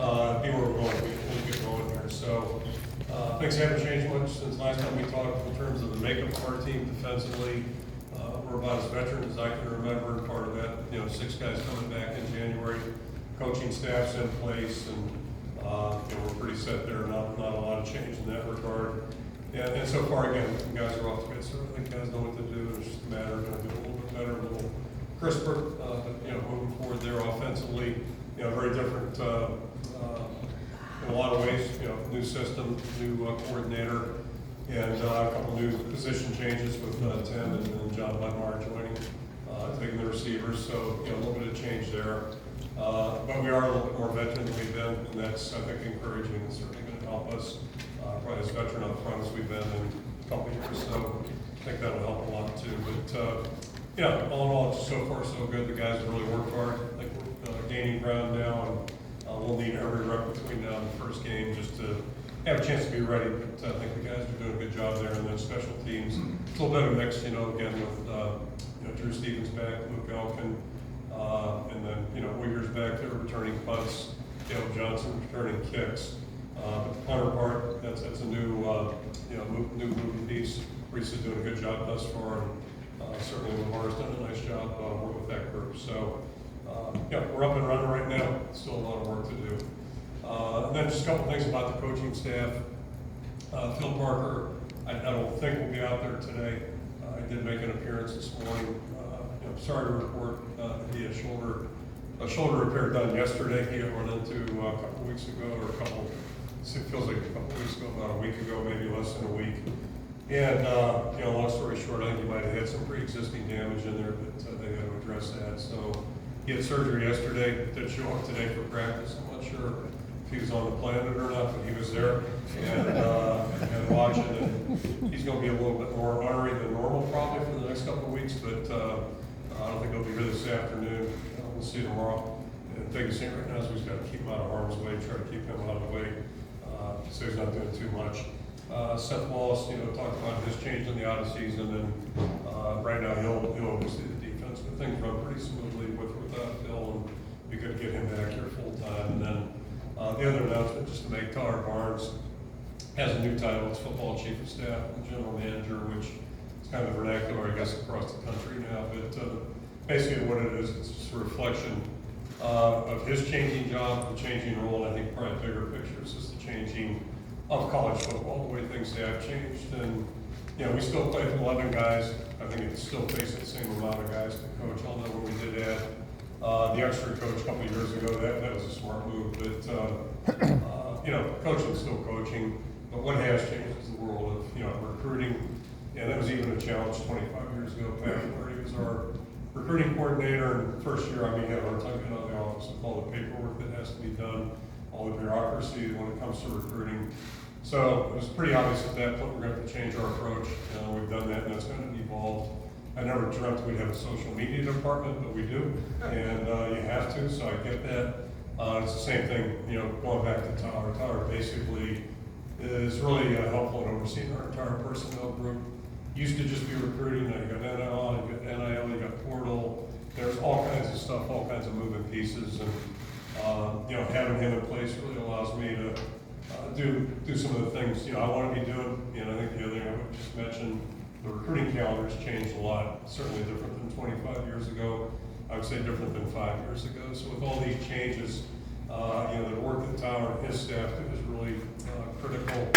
be where we're going, we'll get going here. So things haven't changed much since last time we talked in terms of the makeup of our team defensively. We're about as veteran as I can remember. Part of that, 6 guys coming back in January, coaching staff's in place, and we're pretty set there. Not a lot of change in that regard. And so far, again, the guys are off to good start. I think guys know what to do. It's just a matter of going to be a little bit better, a little crisper. But moving forward there offensively, very different in a lot of ways. New system, new coordinator, and a couple new position changes with Tim and John Budmar joining, taking the receivers. So a little bit of change there. But we are a little bit more veteran than we've been, and that's, I think, encouraging and certainly going to help us. Probably as veteran up front as we've been in a couple of years, so I think that'll help a lot too. But all in all, it's so far so good. The guys have really worked hard. I think we're gaining ground now, and we'll need every rep between now and the first game just to have a chance to be ready. But I think the guys are doing a good job there, and then special teams. It's a little bit of a mix, again with Drew Stevens back, Luke Elkin, and then Uyghur's back there returning punts, Dale Johnson returning kicks. But the punter part, that's a new new moving piece. Reese is doing a good job thus far, and certainly Lamar's done a nice job working with that group. So we're up and running right now. Still a lot of work to do. And then just a couple things about the coaching staff. Phil Parker, I don't think will be out there today. I did make an appearance this morning. Sorry to report he had a shoulder repair done yesterday. He got run into a couple weeks ago, or it feels like a couple weeks ago, about a week ago, maybe less than a week. And long story short, I think he might have had some pre-existing damage in there, but they got to address that. So he had surgery yesterday. Did show up today for practice. I'm not sure if he was on the planet or not, but he was there and watching. And he's going to be a little bit more honorary than normal probably for the next couple of weeks, but I don't think he'll be here this afternoon. We'll see tomorrow. And the biggest thing right now is we've got to keep him out of harm's way, try to keep him out of the way, so he's not doing too much. Seth Wallace, talked about his change in the out of season, and right now he'll oversee the defense, but things run pretty smoothly without Phil, and we could get him back here full time. And then the other announcement, just to make, Tyler Barnes has a new title. It's football chief of staff and general manager, which is kind of vernacular, I guess, across the country now. But basically, what it is, it's just a reflection of his changing job, the changing role, and I think probably bigger picture is just the changing of college football, the way things have changed. And we still play with 11 guys. I think it still takes the same amount of guys to coach, although when we did add the extra coach a couple of years ago, that was a smart move. But coaching's still coaching. But what has changed is the world of recruiting, and that was even a challenge 25 years ago. Pat, where he was our recruiting coordinator, and first year, he had a hard time getting out of the office with all the paperwork that has to be done, all the bureaucracy when it comes to recruiting. So it was pretty obvious at that point we're going to have to change our approach. We've done that, and that's going to evolve. I never dreamt we'd have a social media department, but we do, and you have to, so I get that. It's the same thing, going back to Tyler. Tyler basically is really helpful in overseeing our entire personnel group. Used to just be recruiting. Now you got NIL, you got NIL, you got portal. There's all kinds of stuff, all kinds of moving pieces, and having him in place really allows me to do some of the things I want to be doing. I think the other thing I would just mention, the recruiting calendar has changed a lot. Certainly different than 25 years ago. I would say different than 5 years ago. So with all these changes, the work that Tyler and his staff do is really critical,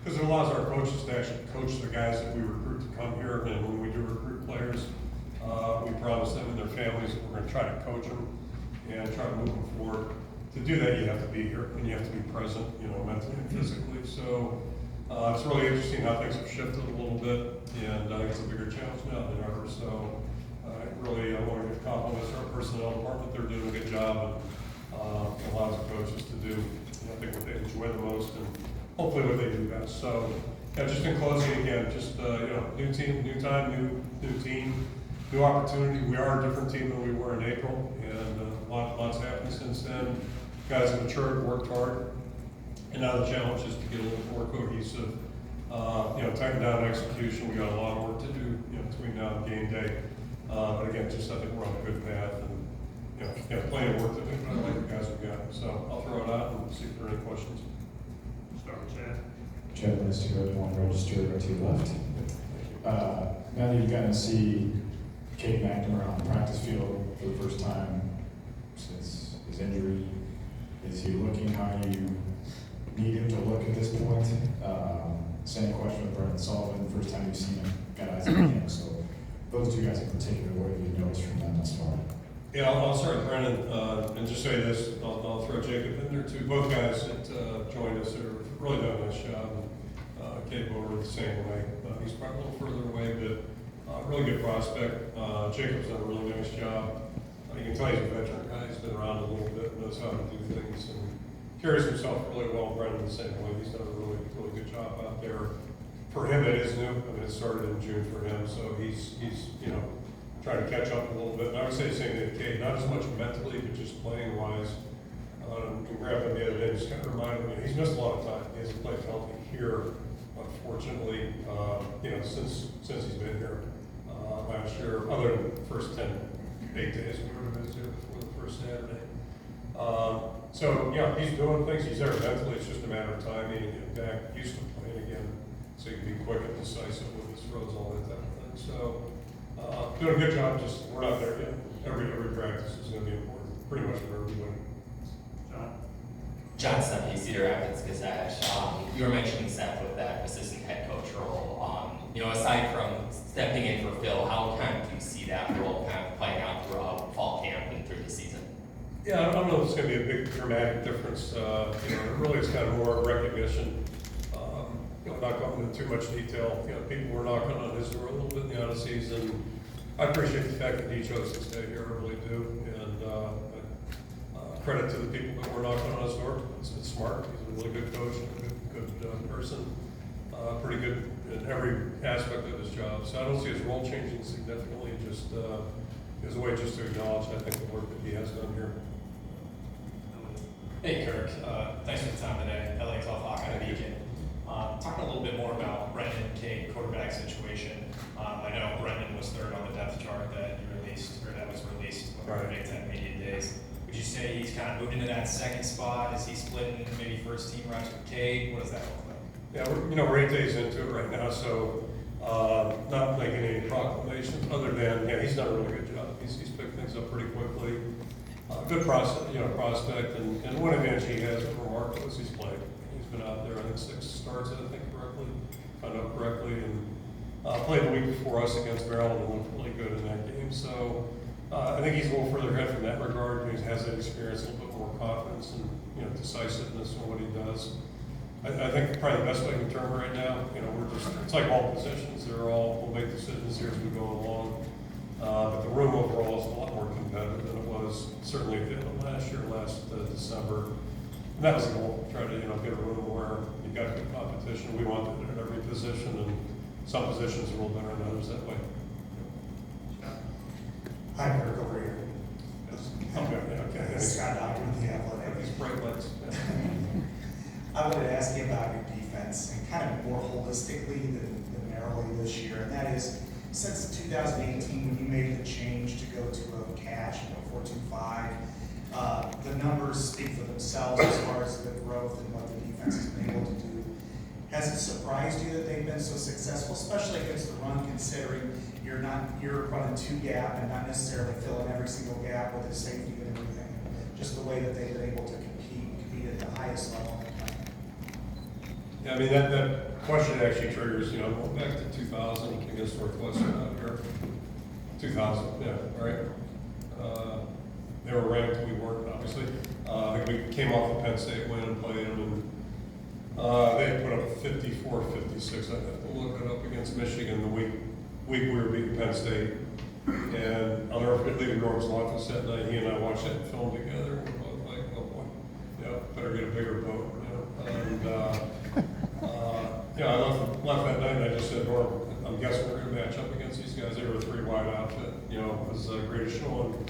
because it allows our coaches to actually coach the guys that we recruit to come here. And when we do recruit players, we promise them and their families that we're going to try to coach them and try to move them forward. To do that, you have to be here and you have to be present, mentally and physically. So it's really interesting how things have shifted a little bit, and I think it's a bigger challenge now than ever. So I want to give compliments to our personnel department. They're doing a good job, and allows the coaches to do, I think, what they enjoy the most, and hopefully what they do best. So just in closing, again, just new team, new time, new team, new opportunity. We are a different team than we were in April, and lots happened since then. Guys have matured, worked hard, and now the challenge is to get a little more cohesive. Tighten down execution. We got a lot of work to do, between now and game day. But again, I think we're on a good path, and plenty of work to do. But I like the guys we got, so I'll throw it out. any questions. Start with Chad. Chad List, you one registered to your left. Now that you've gotten to see Cade McNamara on the practice field for the first time since his injury, is he looking how you need him to look at this point? Same question with Brendan Sullivan, first time you've seen him, got eyes on him. So those two guys in particular, what have you noticed from them thus far? Yeah, I'll start with Brendan, and just say this, I'll throw Jacob in there too. Both guys that joined us have really done a nice job. Cade over the same way. He's probably a little further away, but really good prospect. Jacob's done a really nice job. You can tell he's a veteran guy. He's been around a little bit, knows how to do things, and carries himself really well. Brendan the same way. He's done a really good job out there. For him, it is new. I mean, it started in June for him, so he's trying to catch up a little bit. And I would say the same thing to Cade, not as much mentally, but just playing wise. And grabbed him the other day, just kind of reminded me, he's missed a lot of time. He hasn't played healthy here, unfortunately, since he's been here last year, other than the first 8 days we were visiting before the first Saturday. So, he's doing things. He's there mentally. It's just a matter of time getting him back used to playing again, so he can be quick and decisive with his throws, all that type of thing. So, doing a good job. Just we're not there yet. Every practice is going to be important, pretty much for everybody. John Steppe, Cedar Rapids Gazette. You were mentioning Seth with that assistant head coach role. Aside from stepping in for Phil, how kind of do you see that role kind of playing out throughout fall camp and through the season? Yeah, I don't know if it's going to be a big dramatic difference. Really it's kind of more recognition. Not going into too much detail. People were knocking on his door a little bit in the out-of-season. I appreciate the fact that he chose to stay here. I really do. And credit to the people that were knocking on his door. It's smart. He's a really good coach, a good person. Pretty good in every aspect of his job. So I don't see his role changing significantly. Just as a way just to acknowledge, I think, the work that he has done here. Hey Kirk, thanks for the time today. LA Club Hawkeye Beacon. Talking a little bit more about Brendan King quarterback situation. I know Brendan was third on the depth chart that you released, or that was released over the Big Ten Media Days. Would you say he's kind of moved into that second spot? Is he splitting maybe first team reps with Cade? What does that look like? Yeah, we're 8 days into it right now, so not making any proclamations other than he's done a really good job. He's picked things up pretty quickly. Good prospect, and one advantage he has over Marco is he's played. He's been out there, I think 6 starts, I think correctly, and played the week before us against Maryland and looked really good in that game. So I think he's a little further ahead from that regard. He has that experience, a little bit more confidence and decisiveness in what he does. I think probably the best way to term it right now, it's like all positions. We'll make decisions here as we go along. But the room overall is a lot more competitive than it was certainly at the end of last December. And that was the goal, try to get a room where you've got good competition. We want it in every position, and some positions are a little better than others that way. Hi, Kirk, over here. Okay. Scott Doctor with the Athletic. These bright lights. I wanted to ask you about your defense and kind of more holistically than narrowly this year, and that is, since 2018, when you made the change to go to a cash, 4-2-5, the numbers speak for themselves as far as the growth and what the defense has been able to do. Has it surprised you that they've been so successful, especially against the run, considering you're running 2-gap and not necessarily filling every single gap with his safety and everything, just the way that they've been able to compete at the highest level? Yeah, I mean, that question actually triggers, going back to 2000 against Northwestern out here. 2000, yeah, right? They were ranked, we weren't, obviously. I think we came off the Penn State win and played them, and they had put up 54-56. I have to look it up against Michigan the week we were beating Penn State. And I'll never forget leaving Norm's office that night. He and I watched that film together, and we're both like, oh boy, better get a bigger boat. And I left that night and I just said, Norm, I'm guessing we're going to match up against these guys. They were a 3-wide outfit. It was the greatest show on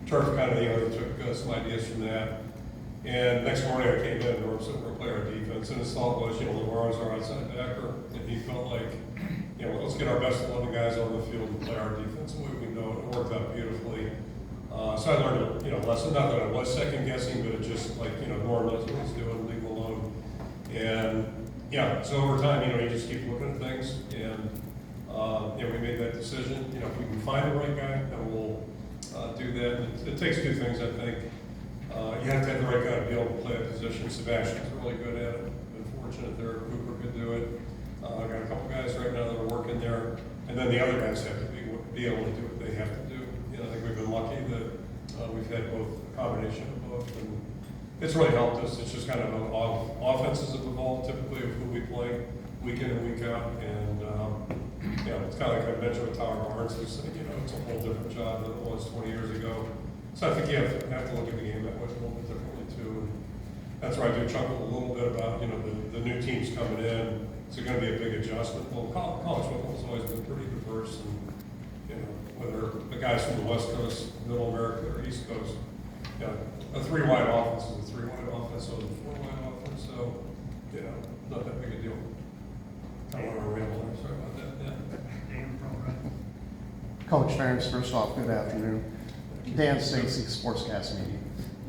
turf. Kind of, they took some ideas from that. And next morning I came in and Norm said, we're going to play our defense. And his thought was, Lamar is our outside backer. And he felt like, let's get our best 11 guys on the field and play our defense the way we know it. It worked out beautifully. So I learned a lesson, not that I was second guessing, but it just like, Norm knows what he's doing, leave him alone. And, yeah, so over time, you just keep looking at things, and, we made that decision. If we can find the right guy, then we'll do that. It takes two things, I think. You have to have the right guy to be able to play a position. Sebastian's really good at it. Been fortunate there. Cooper could do it. I got a couple guys right now that are working there. And then the other guys have to be able to do what they have to do. I think we've been lucky that we've had both, a combination of both. And it's really helped us. It's just kind of offenses have evolved typically of who we play week in and week out. And, it's kind of like I mentioned with Tyler Barnes, who's saying, it's a whole different job than it was 20 years ago. So I think you have to look at the game that much a little bit differently too. And that's where I do chuckle a little bit about, the new teams coming in. It's going to be a big adjustment. Well, college football has always been pretty diverse, and, whether the guys from the West Coast, Middle America, or East Coast, a 3-wide offense is a 3-wide offense, so it's a 4-wide offense, so, not that big a deal. I want to ramble there, sorry about that, yeah. Coach Ferentz, first off, good afternoon. Dan Stacy, Sportscast Media.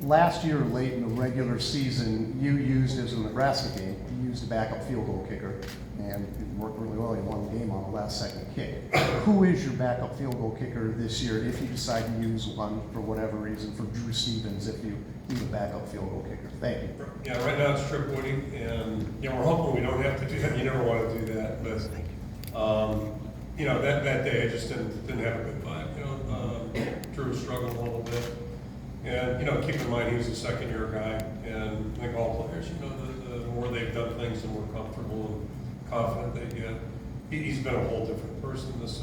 Last year, late in the regular season, you used, as a Nebraska game, you used a backup field goal kicker, and it worked really well. You won the game on the last-second kick. Who is your backup field goal kicker this year, if you decide to use one for whatever reason, for Drew Stevens, if you need a backup field goal kicker? Thank you. Yeah, right now it's Trip Woody, and we're hoping we don't have to do that. You never want to do that, but that day I just didn't have a good vibe. Drew struggled a little bit, and keep in mind he was a second-year guy, and I think all players, the more they've done things, the more comfortable and confident they get. He's been a whole different person this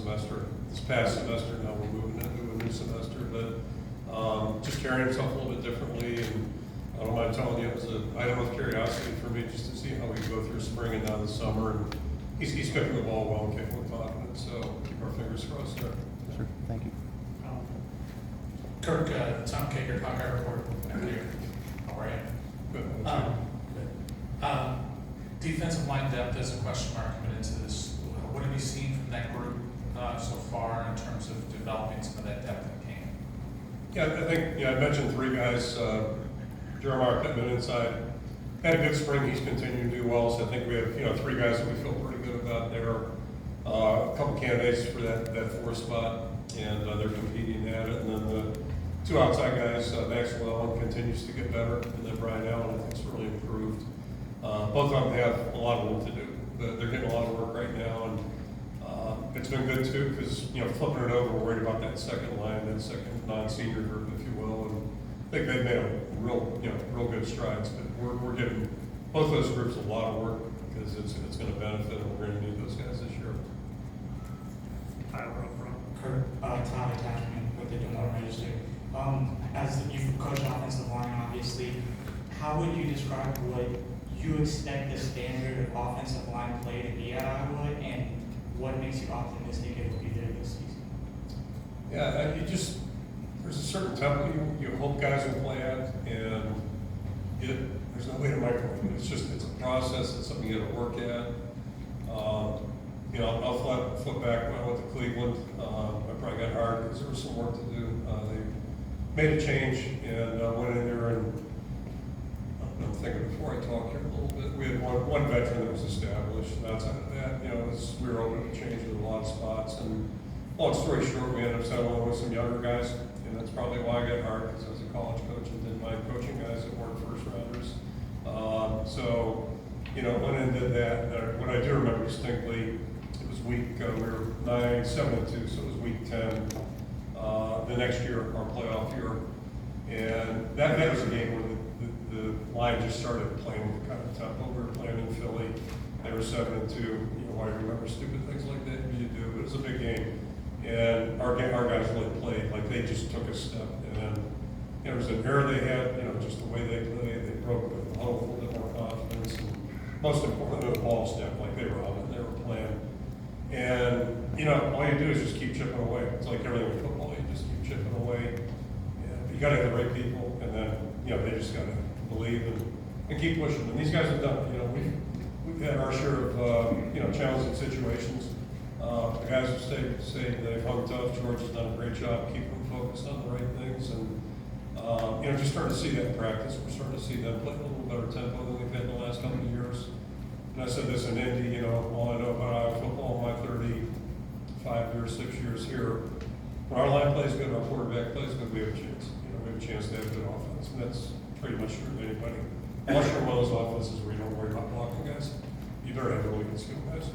past semester. Now we're moving into a new semester, but just carrying himself a little bit differently. And I don't mind telling you, it was an item of curiosity for me just to see how we go through spring and now the summer. And he's kicking the ball well and kicking with confidence. So keep our fingers crossed there. Sure. Thank you. Kirk, Tom Kaker, Hawkeye Report. How are you? Good. Defensive line depth is a question mark coming into this. What have you seen from that group so far in terms of developing some of that depth in the game? Yeah, I think, I mentioned 3 guys. Jeremiah Pittman inside had a good spring. He's continuing to do well. So I think we have, 3 guys that we feel pretty good about there. A couple candidates for that 4th spot, and they're competing at it. And then the 2 outside guys, Maxwell Allen continues to get better, and then Brian Allen, I think, has really improved. Both of them have a lot of work to do. They're getting a lot of work right now, and it's been good too, because flipping it over, we're worried about that second line, that second non-senior group, if you will, and I think they've made a real good strides. But we're giving both those groups a lot of work because it's going to benefit, and we're going to need those guys this year. Tyler up front. Kurt, Tom Attachment with the Donor Register. As you've coached offensive line, obviously, how would you describe what you expect the standard of offensive line play to be at Iowa, and what makes you optimistic it will be there this season? Yeah, there's a certain tempo you hope guys will play at, and there's no way to microwave it. It's a process. It's something you got to work at. I'll flip back when I went to Cleveland. I probably got hard because there was some work to do. They made a change and went in there, and I'm thinking before I talk here a little bit, we had one veteran that was established. And outside of that, we were open to change in a lot of spots. And long story short, we ended up settling with some younger guys, and that's probably why I got hard, because I was a college coach and didn't mind coaching guys that weren't first rounders. Went in and did that. What I do remember distinctly, it was week, we were 7-2, so it was week 10. The next year, our playoff year. And that was a game where the line just started playing with the kind of tempo. We were playing in Philly. They were 7-2. Why you remember stupid things like that? You do, but it was a big game. And our guys really played, like they just took a step. And then there was an error they had, just the way they played. They broke the huddle with a little bit more confidence. And most importantly, the ball step, like they were on it, they were playing. And, all you do is just keep chipping away. It's like everything in football, you just keep chipping away. And you got to have the right people, and then, they just got to believe and keep pushing. And these guys have done it. We've had our share of, challenging situations. The guys have stayed, they've hung tough. George has done a great job keeping them focused on the right things, and, just starting to see that in practice. We're starting to see them play a little better tempo than we've had in the last couple of years. And I said this in Indy, all I know about Iowa football in my 35 years, 6 years here, when our line plays good, our quarterback plays good, we have a chance. We have a chance to have good offense, and that's pretty much true of anybody. Unless you're one of those offenses where you don't worry about blocking guys, you better have really good skill guys.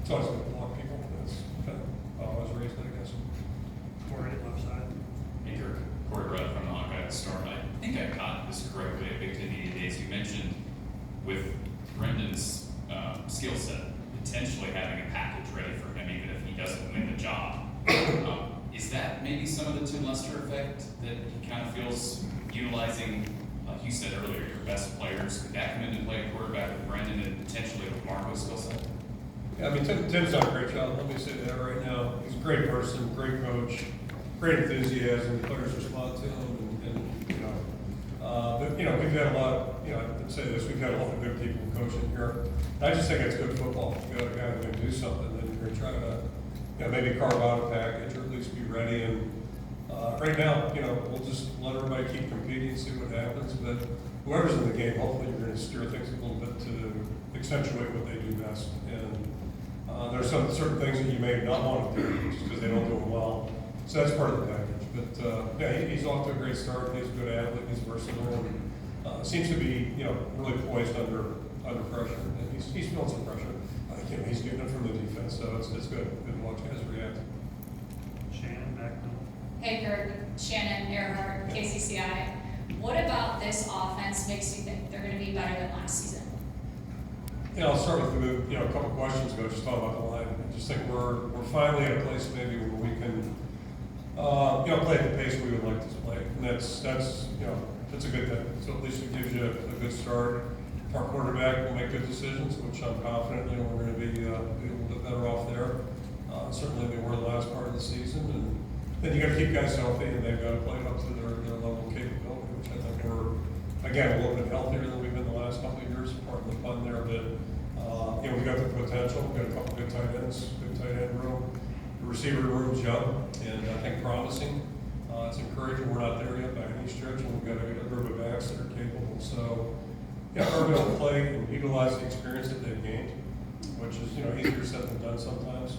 It's always good to block people. That's kind of how I was raised, I guess. Corey, left side. Hey, Kirk. Corey Rudd from the Hawkeye Storm. I think I caught this correctly at Big Ten Media Days. You mentioned with Brendan's skill set, potentially having a package ready for him, even if he doesn't win the job. Is that maybe some of the Tim Lester effect that he kind of feels utilizing, like you said earlier, your best players? Could that come in to play quarterback with Brendan and potentially with Marco's skill set? Yeah, Tim's done a great job. Let me say that right now. He's a great person, great coach, great enthusiasm. The players respond to him, but we've had a lot of, I'd say this, we've had a lot of good people coaching here. I just think it's good football. You got a guy who can do something, then you're going to try to, maybe carve out a package or at least be ready. And right now, we'll just let everybody keep competing and see what happens. But whoever's in the game, hopefully you're going to steer things a little bit to accentuate what they do best. And there's some certain things that you may not want to do just because they don't do them well. So that's part of the package. But he's off to a great start. He's a good athlete. He's versatile. And, seems to be really poised under pressure. And he's feeling some pressure. He's getting it from the defense, so it's good. Good to watch guys react. Shannon, back to. Hey Kirk, Shannon Earhart, KCCI. What about this offense makes you think they're going to be better than last season? I'll start with a couple questions ago, just talking about the line. I just think we're finally at a place maybe where we can play at the pace we would like to play, and that's a good thing. So at least it gives you a good start. Our quarterback will make good decisions, which I'm confident we're going to be a little bit better off there. Certainly they were the last part of the season, and then you got to keep guys healthy, and they've got to play up to their level of capability, which I think we're again a little bit healthier than we've been the last couple of years. Part of the fun there, but we got the potential. We got a couple good tight ends, good tight end room. The receiver room's young and I think promising. It's encouraging. We're not there yet by any stretch, and we've got a group of backs that are capable. So, they're going to play and utilize the experience that they've gained, which is easier said than done sometimes.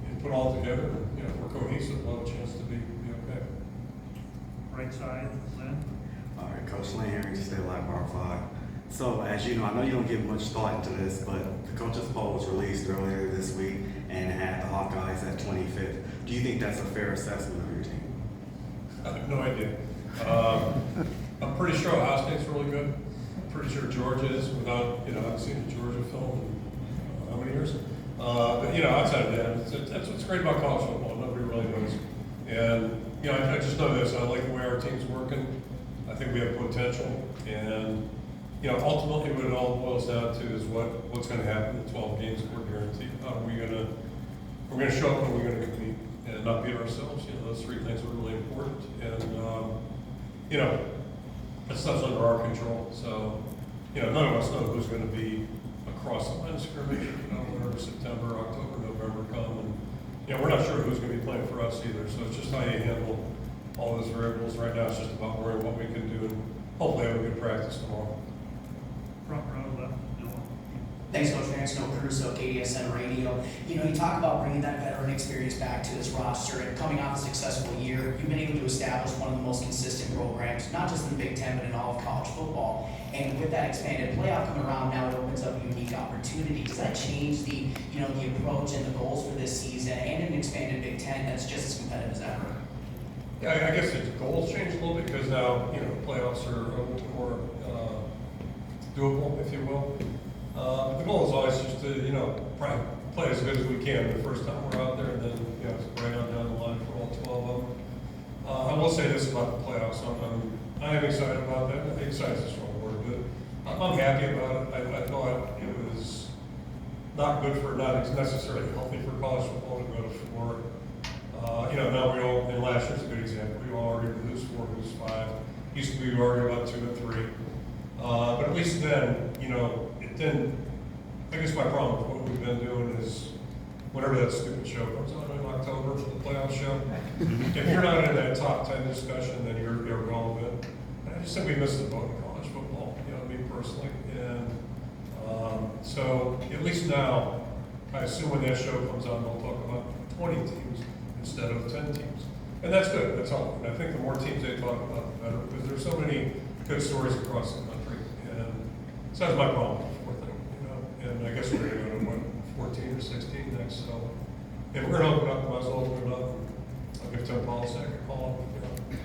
And put all together, and if we're cohesive, we'll have a chance to be okay. Right side, Lynn. All right, Coach Lane here, just stay alive, Bar 5. So, as you know, I know you don't give much thought into this, but the coaches poll was released earlier this week and it had the Hawkeyes at 25th. Do you think that's a fair assessment of your team? I have no idea. I'm pretty sure Ohio State's really good. I'm pretty sure Georgia is, without, I've seen the Georgia film in how many years? But, outside of that, that's what's great about college football. Nobody really knows. And, I just know this. I like the way our team's working. I think we have potential. And, ultimately what it all boils down to is what's going to happen in 12 games that we're guaranteed. How are we going to, we're going to show up and we're going to compete and not beat ourselves. Those three things are really important. And, that stuff's under our control. So, none of us know who's going to be across the line of scrimmage, whenever September, October, November come. And, we're not sure who's going to be playing for us either. So it's just how you handle all those variables. Right now it's just about worrying what we can do and hopefully have a good practice tomorrow. Front row, left, Noah. Thanks, Coach Ferentz. No Caruso, KDSN Radio. You talk about bringing that veteran experience back to this roster and coming off a successful year. You've been able to establish one of the most consistent programs, not just in the Big Ten, but in all of college football. And with that expanded playoff coming around, now it opens up a unique opportunity. Does that change the approach and the goals for this season and an expanded Big Ten that's just as competitive as ever? Yeah, I guess the goals changed a little bit because now, playoffs are a little more doable, if you will. The goal is always just to, probably play as good as we can the first time we're out there, and then, right on down the line for all 12 of them. I will say this about the playoffs. I am excited about that. I think excited is a strong word, but I'm happy about it. I thought it was not necessarily healthy for college football to go to 4. Now we all, and last year's a good example, we all argued who's 4, who's 5. Used to be we argued about 2 and 3. But at least then, it didn't, I guess my problem with what we've been doing is, whenever that stupid show comes on in October for the playoff show. If you're not in that top 10 discussion, then you're irrelevant. And I just think we missed the boat in college football, you know, me personally. And so at least now, I assume when that show comes on, they'll talk about 20 teams instead of 10 teams. And that's good, that's all. And I think the more teams they talk about, the better, because there's so many good stories across the country. And so that's my problem with the fourth thing, you know. And I guess we're gonna go to what, 14 or 16 next, so if we're gonna open up, might as well open it up. I'll give Tim Polisek a call, you know.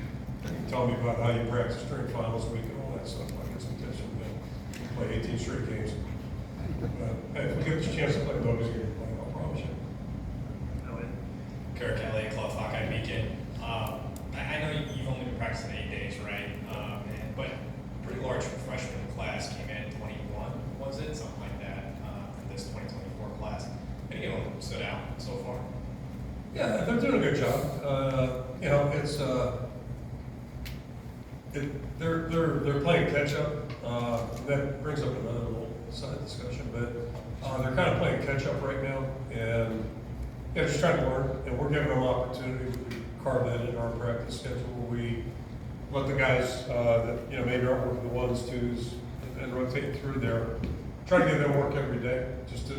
He can tell me about how you practice during finals week and all that stuff. I get some attention, then play 18 straight games. Hey, if we get the chance to play those games, I promise you. Elliot? Kirk, Elliot, Hawkeye Beacon. I know you've only been practicing 8 days, right? But pretty large freshman class came in, 21, was it? Something like that, for this 2024 class. Any of them stood out so far? Yeah, they're doing a good job. You know, it's they're playing catch up. That brings up another little side discussion, but they're kind of playing catch up right now, and yeah, just trying to learn. And we're giving them opportunity. We carve that into our practice schedule. We let the guys that you know maybe aren't working the ones, twos, and rotate through there. Try to give them work every day, just to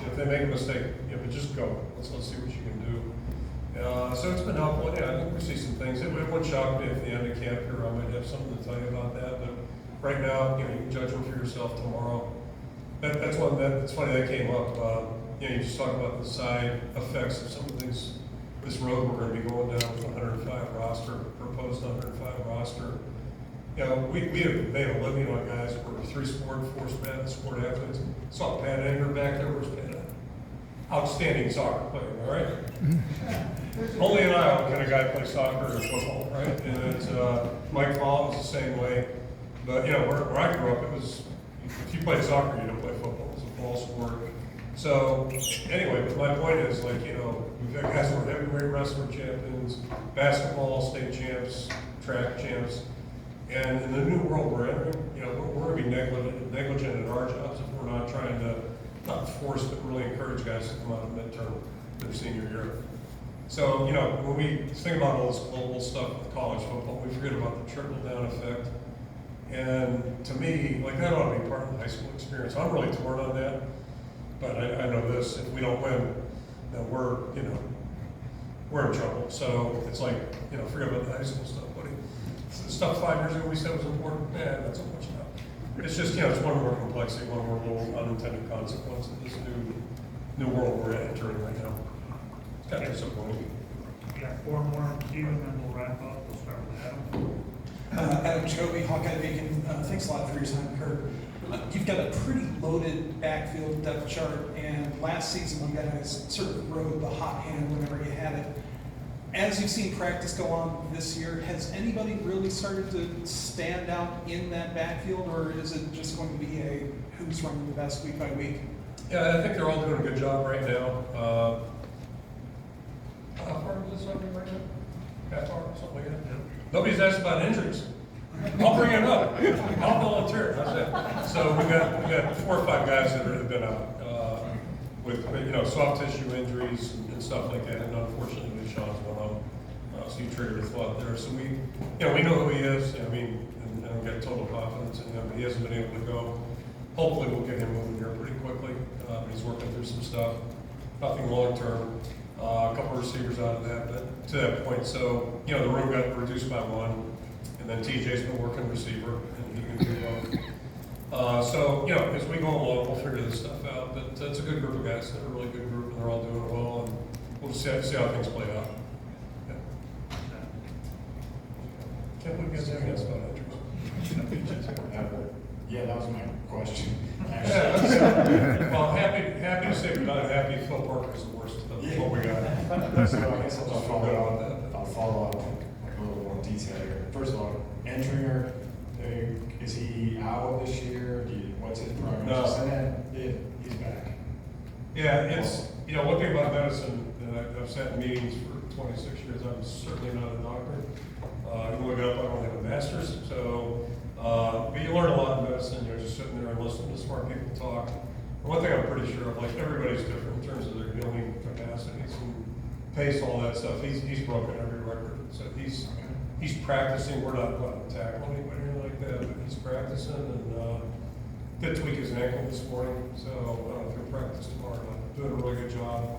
if they make a mistake, you know, but just go. Let's see what you can do. So it's been helpful. Yeah, I think we see some things. It wouldn't shock me if at the end of camp here I might have something to tell you about that. But right now, you know, you can judge them for yourself tomorrow. That's one that it's funny that came up. You know, you just talk about the side effects of some of these. This road we're going to be going down with 105 roster, proposed 105 roster. You know, we have made a living on guys who are 3-sport, 4-sport athletes. Saw Pat Anger back there, was an outstanding soccer player, all right? Only in Iowa can a guy play soccer or football, right? And it's, Mike Fall was the same way. But, you know, where I grew up, it was, if you played soccer, you didn't play football. It was a fall sport. So, anyway, but my point is, like, you know, we've got guys who are heavyweight wrestler champions, basketball state champs, track champs. And in the new world we're entering, you know, we're going to be negligent in our jobs if we're not trying to, not force, but really encourage guys to come out of midterm their senior year. So, you know, when we think about all this global stuff with college football, we forget about the trickle-down effect. And to me, like, that ought to be part of the high school experience. I'm really torn on that, but I know this, if we don't win, then we're in trouble. So it's like, you know, forget about the high school stuff, buddy. Stuff 5 years ago we said was important, not so much now. It's just, you know, it's one more complexity, one more little unintended consequence of this new world we're entering right now. It's kind of disappointing. We got 4 more in queue, and then we'll wrap up. We'll start with Adam. Adam Jacoby, Hawkeye Beacon. Thanks a lot for your time, Kirk. You've got a pretty loaded backfield depth chart, and last season you guys sort of rode the hot hand whenever you had it. As you've seen practice go on this year, has anybody really started to stand out in that backfield, or is it just going to be a who's running the best week by week? Yeah, I think they're all doing a good job right now. How far is this running right now? Half hour, something like that? Yeah. Nobody's asked about injuries. I'll bring it up. I'll volunteer. That's it. So we got 4 or 5 guys that have been out with soft tissue injuries and stuff like that, and unfortunately Sean's one of them. So you triggered a thought there. So we know who he is. I mean, and we got total confidence in him, but he hasn't been able to go. Hopefully we'll get him moving here pretty quickly. He's working through some stuff. Nothing long term. A couple of receivers out of that, but to that point. So, you know, the room got reduced by 1. And then TJ's been working receiver, and he can do both. So, you know, as we go along, we'll figure this stuff out. But it's a good group of guys. They're a really good group, and they're all doing well. And we'll just see how things play out. Yeah. Can't believe you guys haven't asked about injuries. Yeah, that was my question. Well, happy to say goodbye. Happy Phil Parker is the worst of what we got. So I guess I'll just follow up a little more detail here. First of all, Entringer, is he out this year? What's his progress? No. Yeah, he's back. Yeah, it's, you know, one thing about medicine, I've sat in meetings for 26 years, I'm certainly not a doctor. You can look it up, I don't have a master's, so, but you learn a lot in medicine, you're just sitting there and listening to smart people talk. One thing I'm pretty sure of, like, everybody's different in terms of their healing capacities and pace, all that stuff. He's broken every record. So he's practicing. We're not going to tackle anybody or anything like that, but he's practicing and did tweak his ankle this morning. So he'll practice tomorrow. Doing a really good job.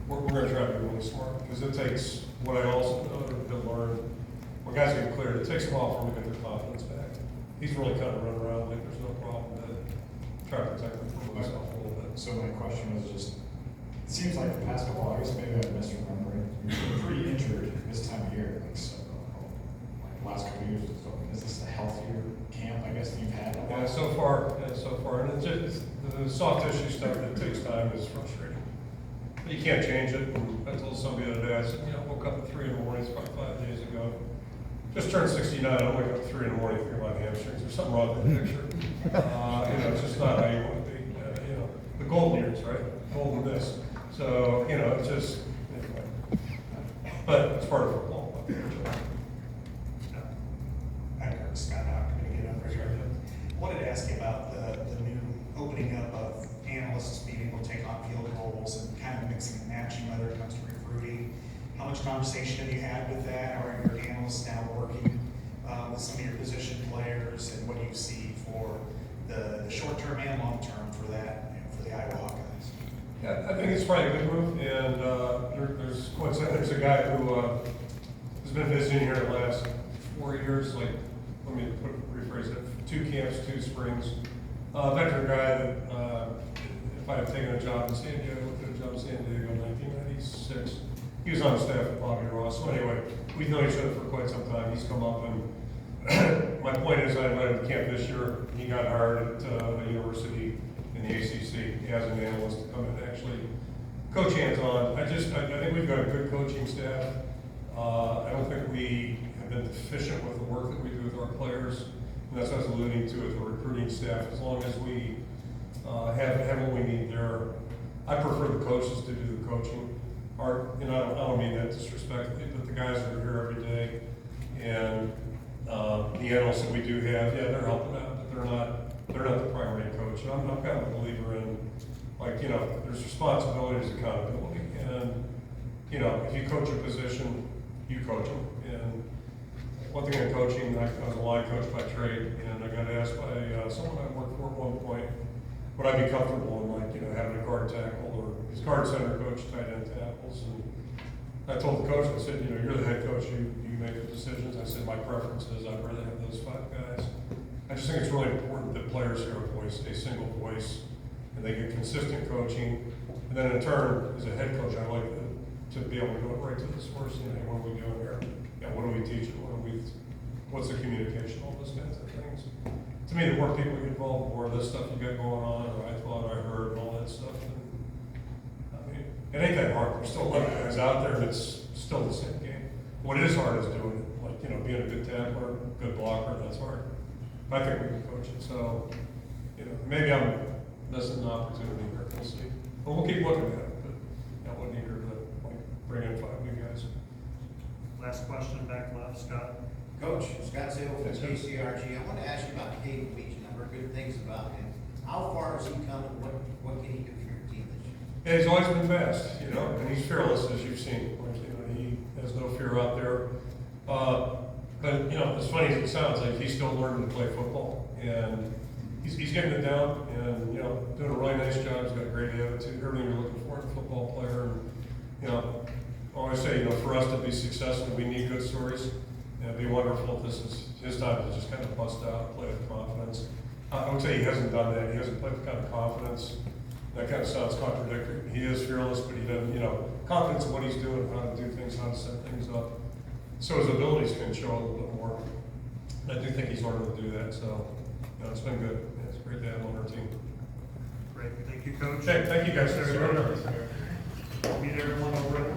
We're going to try to be really smart because it takes what I also know to learn. When guys get cleared, it takes a while for them to get their confidence back. He's really kind of running around like there's no problem. Try to protect them from myself a little bit. So my question was just, it seems like the past couple, I guess maybe I'm misremembering, you're pretty injured this time of year, like so, like last couple of years. So is this a healthier camp, I guess, than you've had? Yeah, so far, and it's just, the soft tissue stuff that takes time is frustrating. But you can't change it. And I told somebody the other day, I said, woke up at 3 in the morning, it's about 5 days ago. Just turned 69, I wake up at 3 in the morning thinking about hamstrings. There's something wrong with the picture. It's just not how you want to be. The golden years, right? Golden this. So, it's just, anyway. But it's part of football. Hi, Kirk, Scott Hawkeye, going to get up right here. I wanted to ask you about the new opening up of analysts being able to take on field goals and kind of mixing and matching whether it comes to recruiting. How much conversation have you had with that? How are your analysts now working with some of your position players, and what do you see for the short-term and long-term for that, for the Iowa Hawkeyes? Yeah, I think it's probably a good move, and there's a guy who has been visiting here the last 4 years, like, let me rephrase it, 2 camps, 2 springs. Veteran guy that, if I had taken a job in San Diego, I looked at a job in San Diego in 1996. He was on the staff with Bobby Ross. So anyway, we've known each other for quite some time. He's come up, and my point is, I invited him to camp this year. He got hired at a university in the ACC. He has an analyst to come in and actually coach hands-on. I think we've got a good coaching staff. I don't think we have been deficient with the work that we do with our players. And that's what I was alluding to with the recruiting staff. As long as we have what we need there, I prefer the coaches to do the coaching. I don't mean that disrespectfully, but the guys that are here every day and the analysts that we do have, they're helping out, but they're not the primary coach. And I'm kind of a believer in, like, there's responsibility, there's accountability. And, if you coach a position, you coach them. And one thing in coaching, I was a line coach by trade, and I got asked by someone I worked for at one point, would I be comfortable in, like, having a guard tackle, or his guard center coach, tight end tackles. And I told the coach, I said, you're the head coach, you make the decisions. I said, my preference is I'd rather have those 5 guys. I just think it's really important that players hear a voice, a single voice, and they get consistent coaching. And then in turn, as a head coach, I like to be able to go right to the source. Hey, what are we doing here? What do we teach? What's the communication? All those kinds of things. To me, the more people get involved, the more of this stuff you got going on, or I thought I heard, and all that stuff. And, it ain't that hard. There's still 11 guys out there, and it's still the same game. What is hard is doing it. Like, being a good tackler, good blocker, that's hard. I think we can coach it. So, maybe I'm missing an opportunity here. We'll see. But we'll keep looking at it. But I wasn't eager to bring in 5 new guys. Last question, back left, Scott. Coach, Scott Sale from KCRG. I want to ask you about Caden Beach. I've heard good things about him. How far has he come, and what can he do for your team this year? Yeah, he's always been fast, and he's fearless, as you've seen. He has no fear out there. But, as funny as it sounds, like, he's still learning to play football, and he's getting it down, and, doing a really nice job. He's got a great attitude, everything you're looking for in a football player. And, I always say, for us to be successful, we need good stories. And it'd be wonderful if this is his time to just kind of bust out and play with confidence. I would say he hasn't done that. He hasn't played with kind of confidence. That kind of sounds contradictory. He is fearless, but he doesn't, confidence in what he's doing, how to do things, how to set things up. So his abilities can show a little bit more. And I do think he's learning to do that. So, it's been good. It's great to have him on our team. Great, thank you, Coach. Hey, thank you guys. Meet everyone over at